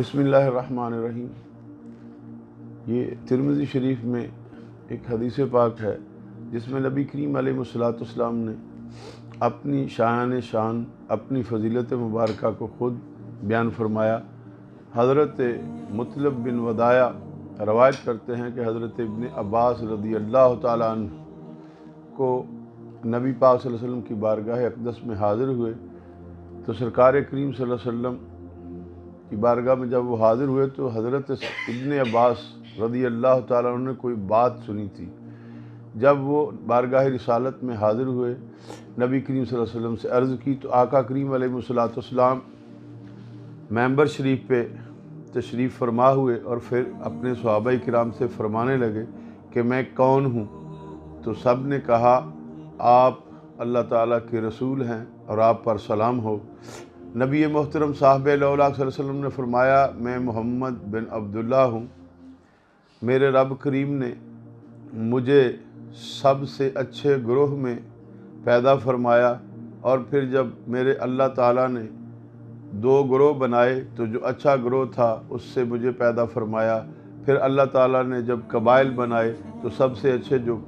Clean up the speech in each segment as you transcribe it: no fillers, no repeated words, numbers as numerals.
بسم اللہ الرحمن الرحیم۔ یہ ترمذی شریف میں ایک حدیث پاک ہے جس میں نبی کریم علیہ السلام نے اپنی شان اپنی فضیلت مبارکہ کو خود بیان فرمایا۔ حضرت مطلب بن وداع روایت کرتے ہیں کہ حضرت ابن عباس رضی اللہ تعالیٰ عنہ کو نبی پاک صلی اللہ علیہ وسلم کی بارگاہ اقدس میں حاضر ہوئے تو سرکار کریم صلی اللہ علیہ وسلم کی بارگاہ میں جب وہ حاضر ہوئے تو حضرت ابن عباس رضی اللہ تعالیٰ عنہ نے کوئی بات سنی تھی۔ جب وہ بارگاہ رسالت میں حاضر ہوئے نبی کریم صلی اللہ علیہ وسلم سے عرض کی تو آقا کریم علیہ السلام ممبر شریف پہ تشریف فرما ہوئے اور پھر اپنے صحابہ کرام سے فرمانے لگے کہ میں کون ہوں؟ تو سب نے کہا آپ اللہ تعالیٰ کے رسول ہیں اور آپ پر سلام ہو۔ نبی محترم صاحب الاولیاء صلی اللہ علیہ وسلم نے فرمایا میں محمد بن عبداللہ ہوں، میرے رب کریم نے مجھے سب سے اچھے گروہ میں پیدا فرمایا اور پھر جب میرے اللہ تعالیٰ نے دو گروہ بنائے تو جو اچھا گروہ تھا اس سے مجھے پیدا فرمایا، پھر اللہ تعالیٰ نے جب قبائل بنائے تو سب سے اچھے جو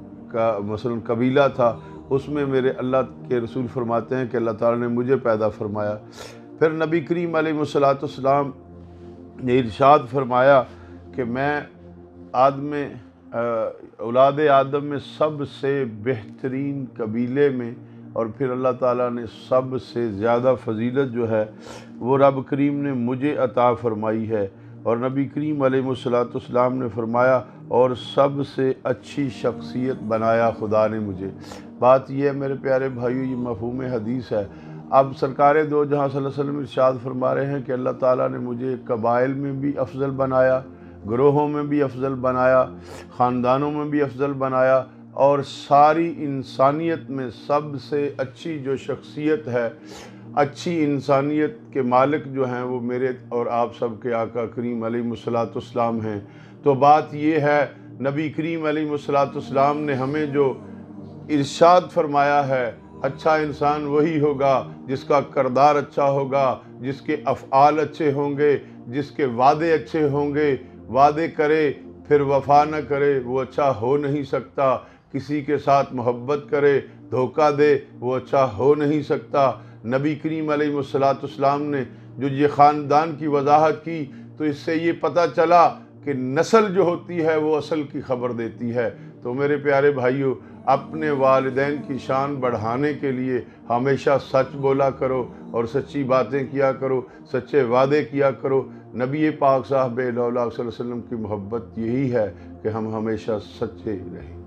مثلا قبیلہ تھا اس میں میرے اللہ کے رسول فرماتے ہیں کہ اللہ تعالیٰ نے مجھے پیدا فرمایا۔ پھر نبی کریم علیہ السلام نے ارشاد فرمایا کہ میں اولاد آدم میں سب سے بہترین قبیلے میں، اور پھر اللہ تعالیٰ نے سب سے زیادہ فضیلت جو ہے وہ رب کریم نے مجھے عطا فرمائی ہے، اور نبی کریم علیہ السلام نے فرمایا اور سب سے اچھی شخصیت بنایا خدا نے مجھے۔ بات یہ ہے میرے پیارے بھائیو، یہ مفہوم حدیث ہے۔ اب سرکار دو جہاں صلی اللہ علیہ وسلم ارشاد فرما رہے ہیں کہ اللہ تعالیٰ نے مجھے قبائل میں بھی افضل بنایا، گروہوں میں بھی افضل بنایا، خاندانوں میں بھی افضل بنایا، اور ساری انسانیت میں سب سے اچھی جو شخصیت ہے، اچھی انسانیت کے مالک جو ہیں وہ میرے اور آپ سب کے آقا کریم علیہ السلام ہیں۔ تو بات یہ ہے نبی کریم علیہ السلام نے ہمیں جو ارشاد فرمایا ہے اچھا انسان وہی ہوگا جس کا کردار اچھا ہوگا، جس کے افعال اچھے ہوں گے، جس کے وعدے اچھے ہوں گے، وعدے کرے پھر وفا نہ کرے وہ اچھا ہو نہیں سکتا، کسی کے ساتھ محبت کرے دھوکہ دے وہ اچھا ہو نہیں سکتا۔ نبی کریم علیہ السلام نے جو یہ خاندان کی وضاحت کی تو اس سے یہ پتہ چلا کہ نسل جو ہوتی ہے وہ اصل کی خبر دیتی ہے۔ تو میرے پیارے بھائیو، اپنے والدین کی شان بڑھانے کے لیے ہمیشہ سچ بولا کرو اور سچی باتیں کیا کرو، سچے وعدے کیا کرو۔ نبی پاک صاحب صلی اللہ علیہ وسلم کی محبت یہی ہے کہ ہم ہمیشہ سچے رہیں۔